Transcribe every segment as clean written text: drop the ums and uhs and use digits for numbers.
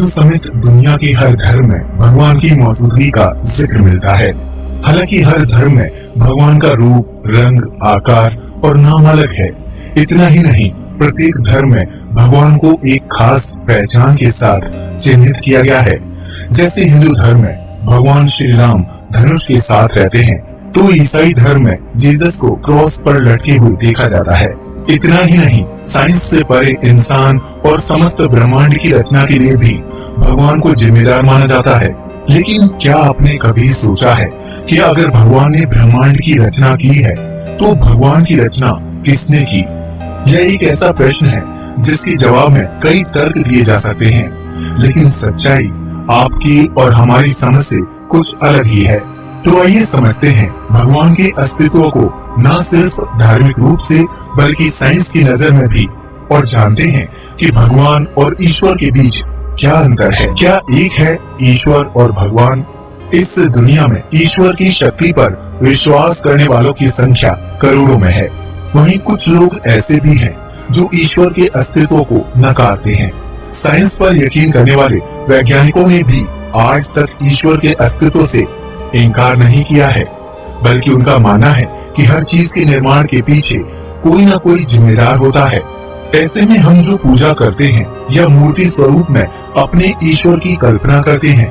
हिंदू समेत दुनिया के हर धर्म में भगवान की मौजूदगी का जिक्र मिलता है। हालांकि हर धर्म में भगवान का रूप, रंग, आकार और नाम अलग है। इतना ही नहीं, प्रत्येक धर्म में भगवान को एक खास पहचान के साथ चिन्हित किया गया है। जैसे हिंदू धर्म में भगवान श्री राम धनुष के साथ रहते हैं, तो ईसाई धर्म में जीसस को क्रॉस पर लटके हुए देखा जाता है। इतना ही नहीं, साइंस से परे इंसान और समस्त ब्रह्मांड की रचना के लिए भी भगवान को जिम्मेदार माना जाता है। लेकिन क्या आपने कभी सोचा है कि अगर भगवान ने ब्रह्मांड की रचना की है, तो भगवान की रचना किसने की? यह एक ऐसा प्रश्न है जिसके जवाब में कई तर्क दिए जा सकते हैं, लेकिन सच्चाई आपकी और हमारी समझ से कुछ अलग ही है। तो आइए समझते हैं भगवान के अस्तित्व को न सिर्फ धार्मिक रूप से बल्कि साइंस की नजर में भी, और जानते हैं कि भगवान और ईश्वर के बीच क्या अंतर है। क्या एक है ईश्वर और भगवान? इस दुनिया में ईश्वर की शक्ति पर विश्वास करने वालों की संख्या करोड़ों में है। वहीं कुछ लोग ऐसे भी हैं जो ईश्वर के अस्तित्व को नकारते हैं। साइंस पर यकीन करने वाले वैज्ञानिकों ने भी आज तक ईश्वर के अस्तित्व से इनकार नहीं किया है, बल्कि उनका मानना है कि हर चीज के निर्माण के पीछे कोई न कोई जिम्मेदार होता है। ऐसे में हम जो पूजा करते हैं या मूर्ति स्वरूप में अपने ईश्वर की कल्पना करते हैं,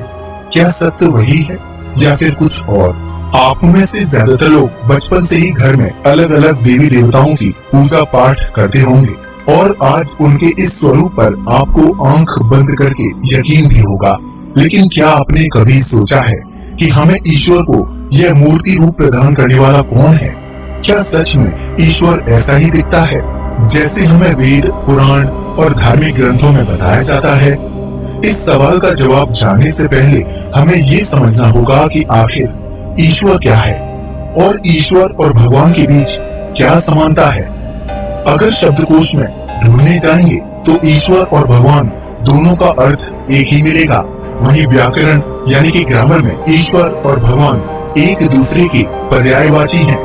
क्या सत्य वही है या फिर कुछ और? आप में से ज्यादातर लोग बचपन से ही घर में अलग अलग देवी देवताओं की पूजा पाठ करते होंगे, और आज उनके इस स्वरूप पर आपको आंख बंद करके यकीन भी होगा। लेकिन क्या आपने कभी सोचा है कि हमें ईश्वर को यह मूर्ति रूप प्रदान करने वाला कौन है? क्या सच में ईश्वर ऐसा ही दिखता है जैसे हमें वेद, पुराण और धार्मिक ग्रंथों में बताया जाता है? इस सवाल का जवाब जानने से पहले हमें ये समझना होगा कि आखिर ईश्वर क्या है और ईश्वर और भगवान के बीच क्या समानता है। अगर शब्दकोश में ढूंढने जाएंगे तो ईश्वर और भगवान दोनों का अर्थ एक ही मिलेगा। वहीं व्याकरण यानी कि ग्रामर में ईश्वर और भगवान एक दूसरे के पर्यायवाची हैं।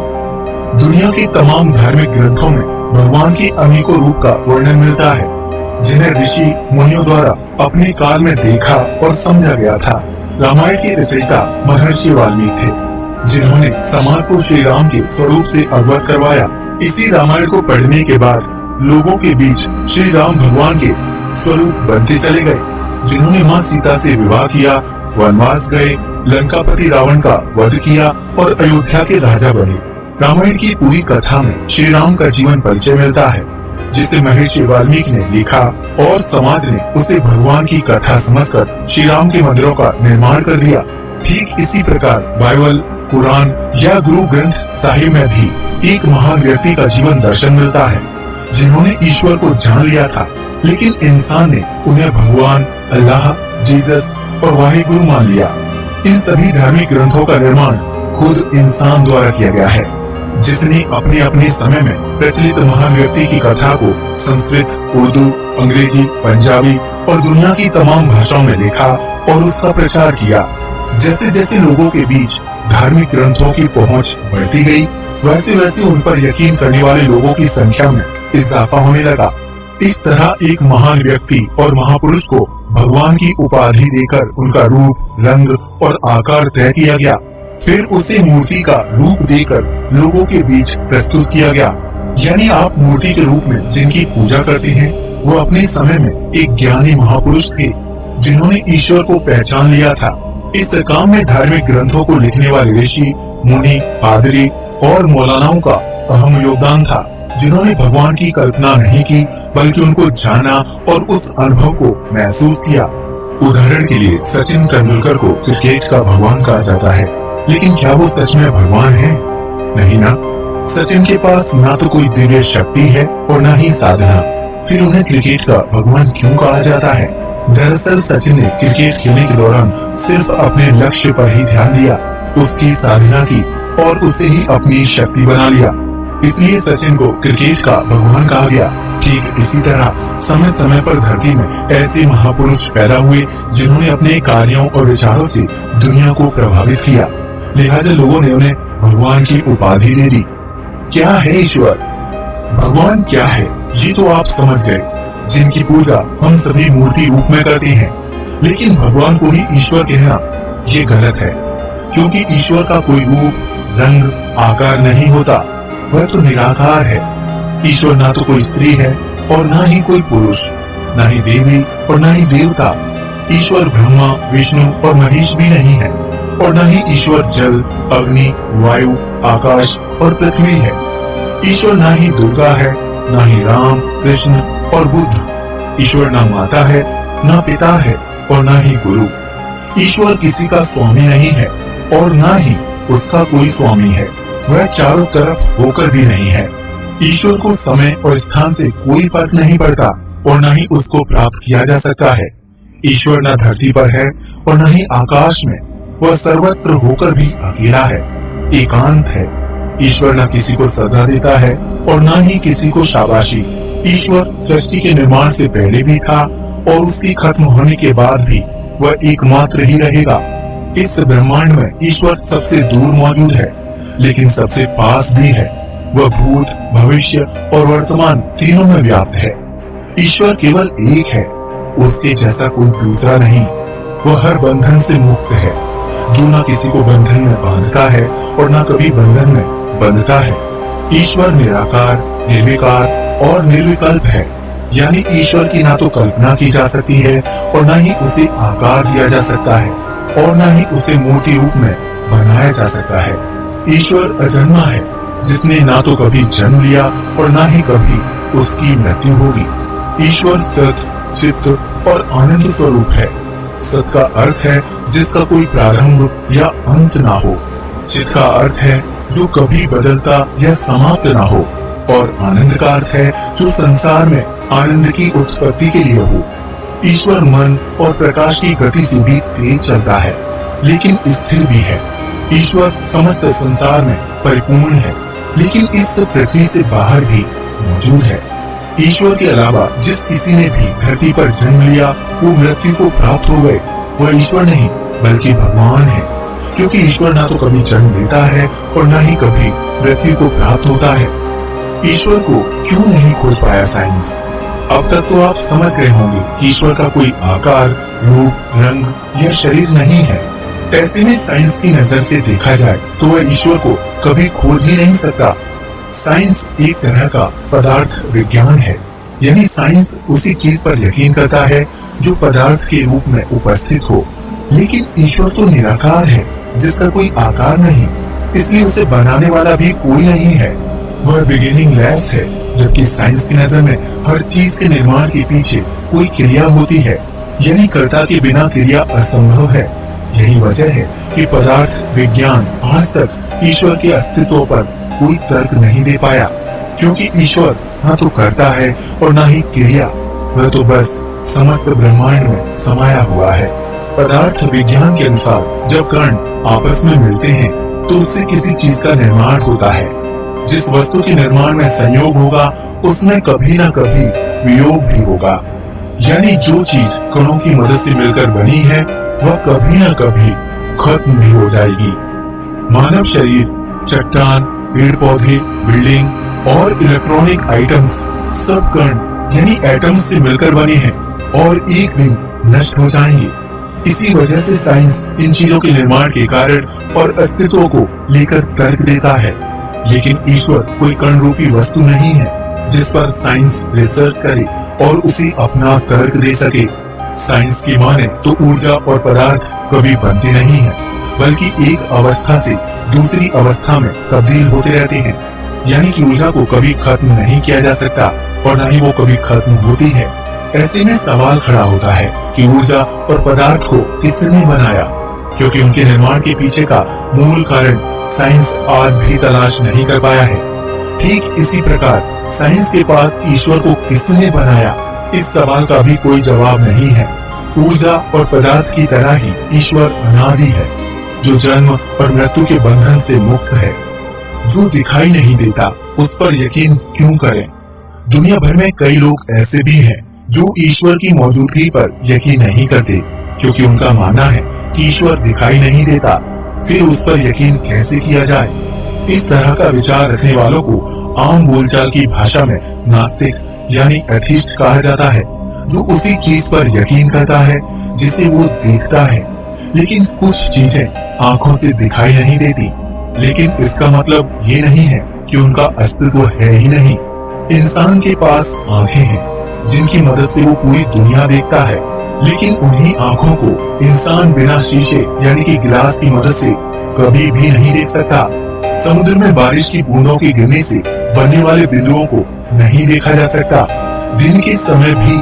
दुनिया के तमाम धार्मिक ग्रंथों में भगवान के अनेकों रूप का वर्णन मिलता है, जिन्हें ऋषि मुनियों द्वारा अपने काल में देखा और समझा गया था। रामायण के रचयिता महर्षि वाल्मीकि थे, जिन्होंने समाज को श्री राम के स्वरूप से अवगत करवाया। इसी रामायण को पढ़ने के बाद लोगों के बीच श्री राम भगवान के स्वरूप बनते चले गए, जिन्होंने माँ सीता से विवाह किया, वनवास गए, लंकापति रावण का वध किया और अयोध्या के राजा बने। रामायण की पूरी कथा में श्री राम का जीवन परिचय मिलता है, जिसे महर्षि वाल्मीकि ने लिखा और समाज ने उसे भगवान की कथा समझकर श्री राम के मंदिरों का निर्माण कर दिया। ठीक इसी प्रकार बाइबल, कुरान या गुरु ग्रंथ साहिब में भी एक महान व्यक्ति का जीवन दर्शन मिलता है, जिन्होंने ईश्वर को जान लिया था, लेकिन इंसान ने उन्हें भगवान, अल्लाह, जीसस और वाहिगुरु मान लिया। इन सभी धार्मिक ग्रंथों का निर्माण खुद इंसान द्वारा किया गया है, जिसने अपने अपने समय में प्रचलित महान व्यक्ति की कथा को संस्कृत, उर्दू, अंग्रेजी, पंजाबी और दुनिया की तमाम भाषाओं में लिखा और उसका प्रचार किया। जैसे जैसे लोगों के बीच धार्मिक ग्रंथों की पहुंच बढ़ती गई, वैसे वैसे उन पर यकीन करने वाले लोगों की संख्या में इजाफा होने लगा। इस तरह एक महान व्यक्ति और महापुरुष को भगवान की उपाधि देकर उनका रूप, रंग और आकार तय किया गया। फिर उसे मूर्ति का रूप देकर लोगों के बीच प्रस्तुत किया गया। यानी आप मूर्ति के रूप में जिनकी पूजा करते हैं, वो अपने समय में एक ज्ञानी महापुरुष थे, जिन्होंने ईश्वर को पहचान लिया था। इस काम में धार्मिक ग्रंथों को लिखने वाले ऋषि, मुनि, पादरी और मौलानाओं का अहम योगदान था, जिन्होंने भगवान की कल्पना नहीं की बल्कि उनको जाना और उस अनुभव को महसूस किया। उदाहरण के लिए सचिन तेंदुलकर को क्रिकेट का भगवान कहा जाता है, लेकिन क्या वो सच में भगवान है? नहीं ना। सचिन के पास ना तो कोई दिव्य शक्ति है और ना ही साधना। फिर उन्हें क्रिकेट का भगवान क्यों कहा जाता है? दरअसल सचिन ने क्रिकेट खेलने के दौरान सिर्फ अपने लक्ष्य पर ही ध्यान दिया, उसकी साधना की और उसे ही अपनी शक्ति बना लिया, इसलिए सचिन को क्रिकेट का भगवान कहा गया। ठीक इसी तरह समय समय पर धरती में ऐसे महापुरुष पैदा हुए, जिन्होंने अपने कार्यों और विचारों से दुनिया को प्रभावित किया, लिहाजा लोगों ने उन्हें भगवान की उपाधि दे दी। क्या है ईश्वर? भगवान क्या है ये तो आप समझ गए, जिनकी पूजा हम सभी मूर्ति रूप में करते हैं। लेकिन भगवान को ही ईश्वर कहना ये गलत है, क्योंकि ईश्वर का कोई रूप, रंग, आकार नहीं होता। वह तो निराकार है। ईश्वर ना तो कोई स्त्री है और ना ही कोई पुरुष, ना ही देवी और ना ही देवता। ईश्वर ब्रह्मा, विष्णु और महेश भी नहीं है, और ना ही ईश्वर जल, अग्नि, वायु, आकाश और पृथ्वी है। ईश्वर ना ही दुर्गा है, ना ही राम, कृष्ण और बुद्ध। ईश्वर ना माता है, ना पिता है और ना ही गुरु। ईश्वर किसी का स्वामी नहीं है और ना ही उसका कोई स्वामी है। वह चारों तरफ होकर भी नहीं है। ईश्वर को समय और स्थान से कोई फर्क नहीं पड़ता और ना ही उसको प्राप्त किया जा सकता है। ईश्वर न धरती पर है और न ही आकाश में। वह सर्वत्र होकर भी अकेला है, एकांत है। ईश्वर न किसी को सजा देता है और न ही किसी को शाबाशी। ईश्वर सृष्टि के निर्माण से पहले भी था और उसकी खत्म होने के बाद भी वह एकमात्र ही रहेगा। इस ब्रह्मांड में ईश्वर सबसे दूर मौजूद है, लेकिन सबसे पास भी है। वह भूत, भविष्य और वर्तमान तीनों में व्याप्त है। ईश्वर केवल एक है, उसके जैसा कोई दूसरा नहीं। वह हर बंधन से मुक्त है, जो न किसी को बंधन में बांधता है और न कभी बंधन में बंधता है। ईश्वर निराकार, निर्विकार और निर्विकल्प है, यानी ईश्वर की ना तो कल्पना की जा सकती है और न ही उसे आकार दिया जा सकता है और न ही उसे मूर्ति रूप में बनाया जा सकता है। ईश्वर अजन्मा है, जिसने ना तो कभी जन्म लिया और ना ही कभी उसकी मृत्यु होगी। ईश्वर सत, चित्त और आनंद स्वरूप है। सत का अर्थ है जिसका कोई प्रारंभ या अंत ना हो। चित्त का अर्थ है जो कभी बदलता या समाप्त ना हो, और आनंद का अर्थ है जो संसार में आनंद की उत्पत्ति के लिए हो। ईश्वर मन और प्रकाश की गति से भी तेज चलता है, लेकिन स्थिर भी है। ईश्वर समस्त संसार में परिपूर्ण है, लेकिन इस पृथ्वी से बाहर भी मौजूद है। ईश्वर के अलावा जिस किसी ने भी धरती पर जन्म लिया वो मृत्यु को प्राप्त हो गए। वह ईश्वर नहीं बल्कि भगवान है, क्योंकि ईश्वर ना तो कभी जन्म लेता है और ना ही कभी मृत्यु को प्राप्त होता है। ईश्वर को क्यों नहीं खोज पाया साइंस? अब तक तो आप समझ गए होंगे कि ईश्वर का कोई आकार, रूप, रंग या शरीर नहीं है। ऐसे में साइंस की नजर से देखा जाए तो वह ईश्वर को कभी खोज ही नहीं सकता। साइंस एक तरह का पदार्थ विज्ञान है, यानी साइंस उसी चीज पर यकीन करता है जो पदार्थ के रूप में उपस्थित हो। लेकिन ईश्वर तो निराकार है, जिसका कोई आकार नहीं, इसलिए उसे बनाने वाला भी कोई नहीं है। वह बिगिनिंग लेस है, जबकि साइंस की नजर में हर चीज के निर्माण के पीछे कोई क्रिया होती है, यानी कर्ता के बिना क्रिया असंभव है। यही वजह है कि पदार्थ विज्ञान आज तक ईश्वर के अस्तित्व पर कोई तर्क नहीं दे पाया, क्योंकि ईश्वर ना तो करता है और ना ही क्रिया। वह तो बस समस्त ब्रह्मांड में समाया हुआ है। पदार्थ विज्ञान के अनुसार जब कण आपस में मिलते हैं तो उससे किसी चीज का निर्माण होता है। जिस वस्तु के निर्माण में संयोग होगा उसमें कभी ना कभी वियोग भी होगा, यानी जो चीज कणों की मदद से मिलकर बनी है वह कभी ना कभी खत्म भी हो जाएगी। मानव शरीर, चट्टान, पेड़ पौधे, बिल्डिंग और इलेक्ट्रॉनिक आइटम्स सब कण यानी एटम्स से मिलकर बने हैं और एक दिन नष्ट हो जाएंगे। इसी वजह से साइंस इन चीजों के निर्माण के कारण और अस्तित्व को लेकर तर्क देता है। लेकिन ईश्वर कोई कण रूपी वस्तु नहीं है जिस पर साइंस रिसर्च करे और उसे अपना तर्क दे सके। साइंस की माने तो ऊर्जा और पदार्थ कभी बनते नहीं है, बल्कि एक अवस्था से दूसरी अवस्था में तब्दील होते रहते हैं, यानी कि ऊर्जा को कभी खत्म नहीं किया जा सकता और न ही वो कभी खत्म होती है। ऐसे में सवाल खड़ा होता है कि ऊर्जा और पदार्थ को किसने बनाया, क्योंकि उनके निर्माण के पीछे का मूल कारण साइंस आज भी तलाश नहीं कर पाया है। ठीक इसी प्रकार साइंस के पास ईश्वर को किसने बनाया, इस सवाल का भी कोई जवाब नहीं है। ऊर्जा और पदार्थ की तरह ही ईश्वर अनादि है, जो जन्म और मृत्यु के बंधन से मुक्त है। जो दिखाई नहीं देता उस पर यकीन क्यों करें? दुनिया भर में कई लोग ऐसे भी हैं जो ईश्वर की मौजूदगी पर यकीन नहीं करते, क्योंकि उनका मानना है कि ईश्वर दिखाई नहीं देता, फिर उस पर यकीन कैसे किया जाए। इस तरह का विचार रखने वालों को आम बोलचाल की भाषा में नास्तिक यानी एथिस्ट कहा जाता है, जो उसी चीज पर यकीन करता है जिसे वो देखता है, लेकिन कुछ चीजें आंखों से दिखाई नहीं देती। लेकिन इसका मतलब ये नहीं है कि उनका अस्तित्व है ही नहीं। इंसान के पास आंखें हैं जिनकी मदद से वो पूरी दुनिया देखता है, लेकिन उन्हीं आंखों को इंसान बिना शीशे यानी कि गिलास की मदद से कभी भी नहीं देख सकता। समुद्र में बारिश की बूंदों के गिरने से बनने वाले बिंदुओं को नहीं देखा जा सकता। दिन के समय भी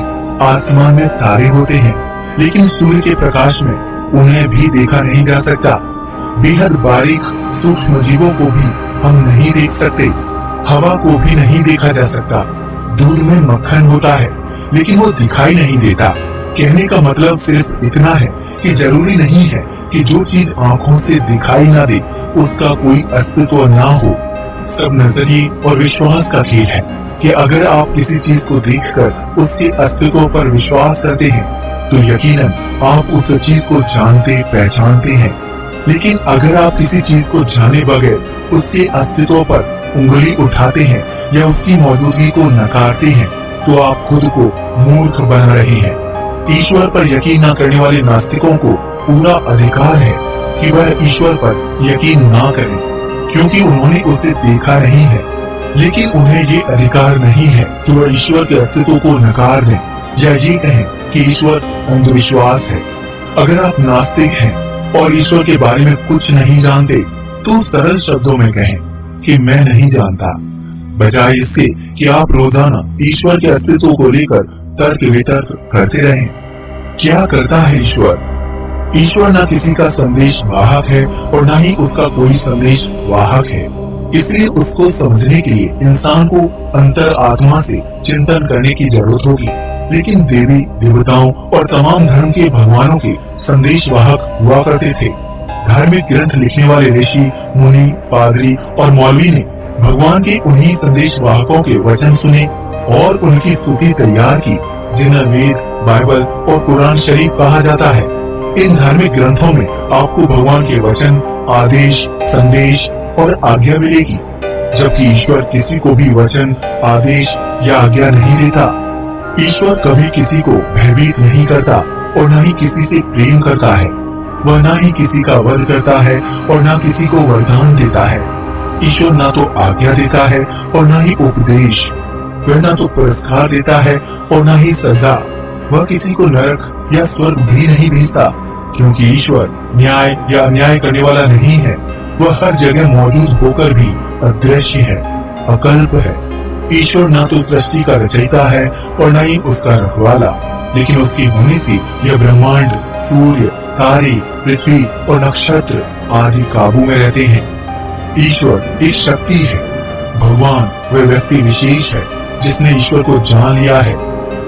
आसमान में तारे होते हैं, लेकिन सूर्य के प्रकाश में उन्हें भी देखा नहीं जा सकता। बेहद बारीक सूक्ष्म जीवों को भी हम नहीं देख सकते। हवा को भी नहीं देखा जा सकता। दूध में मक्खन होता है, लेकिन वो दिखाई नहीं देता। कहने का मतलब सिर्फ इतना है कि जरूरी नहीं है कि जो चीज आंखों से दिखाई ना दे उसका कोई अस्तित्व ना हो। सब नजरिए और विश्वास का खेल है कि अगर आप किसी चीज को देखकर उसके अस्तित्व पर विश्वास करते हैं तो यकीनन आप उस चीज को जानते पहचानते हैं। लेकिन अगर आप किसी चीज को जाने बगैर उसके अस्तित्व पर उंगली उठाते हैं या उसकी मौजूदगी को नकारते हैं तो आप खुद को मूर्ख बना रहे हैं। ईश्वर पर यकीन न करने वाले नास्तिकों को पूरा अधिकार है कि वह ईश्वर पर यकीन ना करें, क्योंकि उन्होंने उसे देखा नहीं है। लेकिन उन्हें ये अधिकार नहीं है कि वह ईश्वर के अस्तित्व को नकार दें या ये कहें कि ईश्वर अंधविश्वास है। अगर आप नास्तिक हैं और ईश्वर के बारे में कुछ नहीं जानते तो सरल शब्दों में कहें कि मैं नहीं जानता, बजाय इसके कि आप रोजाना ईश्वर के अस्तित्व को लेकर तर्क वितर्क करते रहें। क्या करता है ईश्वर? ईश्वर न किसी का संदेश वाहक है और न ही उसका कोई संदेश वाहक है। इसलिए उसको समझने के लिए इंसान को अंतर आत्मा से चिंतन करने की जरूरत होगी। लेकिन देवी देवताओं और तमाम धर्म के भगवानों के संदेश वाहक हुआ करते थे। धार्मिक ग्रंथ लिखने वाले ऋषि, मुनि, पादरी और मौलवी ने भगवान के उन्हीं संदेश वाहकों के वचन सुने और उनकी स्तुति तैयार की, जिन्हें वेद, बाइबल और कुरान शरीफ कहा जाता है। इन धार्मिक ग्रंथों में आपको भगवान के वचन, आदेश, संदेश और आज्ञा मिलेगी, जबकि ईश्वर किसी को भी वचन, आदेश या आज्ञा नहीं देता। ईश्वर कभी किसी को भयभीत नहीं करता और न ही किसी से प्रेम करता है। वह न ही किसी का वध करता है और न किसी को वरदान देता है। ईश्वर न तो आज्ञा देता है और न ही उपदेश। वह न तो पुरस्कार देता है और न ही सजा। वह किसी को नरक या स्वर्ग भी नहीं भेजता, क्योंकि ईश्वर न्याय या अन्याय करने वाला नहीं है। वह हर जगह मौजूद होकर भी अदृश्य है, अकल्प है। ईश्वर न तो सृष्टि का रचयिता है और न ही उसका रखवाला, लेकिन उसके होने से यह ब्रह्मांड, सूर्य, तारे, पृथ्वी और नक्षत्र आदि काबू में रहते हैं। ईश्वर एक शक्ति है। भगवान वह व्यक्ति विशेष है जिसने ईश्वर को जान लिया है।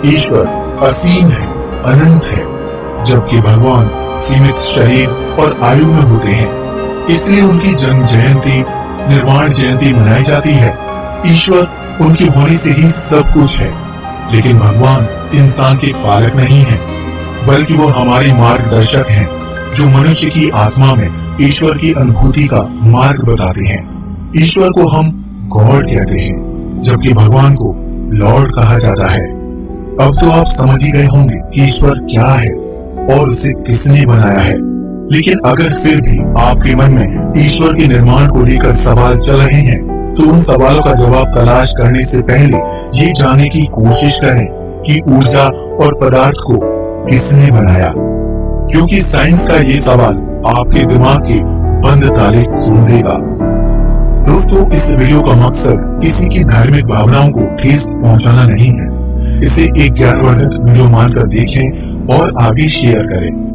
ईश्वर असीम है, अनंत है, जबकि भगवान सीमित शरीर और आयु में होते हैं। इसलिए उनकी जन्म जयंती, निर्वाण जयंती मनाई जाती है। ईश्वर उनके होने से ही सब कुछ है, लेकिन भगवान इंसान के पालक नहीं है, बल्कि वो हमारे मार्गदर्शक हैं, जो मनुष्य की आत्मा में ईश्वर की अनुभूति का मार्ग बताते हैं। ईश्वर को हम गॉड कहते हैं, जबकि भगवान को लॉर्ड कहा जाता है। अब तो आप समझ ही गए होंगे कि ईश्वर क्या है और उसे किसने बनाया है। लेकिन अगर फिर भी आपके मन में ईश्वर के निर्माण को लेकर सवाल चल रहे हैं, तो उन सवालों का जवाब तलाश करने से पहले ये जानने की कोशिश करें कि ऊर्जा और पदार्थ को किसने बनाया, क्योंकि साइंस का ये सवाल आपके दिमाग के बंद ताले खोल देगा। दोस्तों, इस वीडियो का मकसद किसी की धार्मिक भावनाओं को ठेस पहुंचाना नहीं है। इसे एक ज्ञानवर्धक वीडियो मानकर देखें और आगे शेयर करें।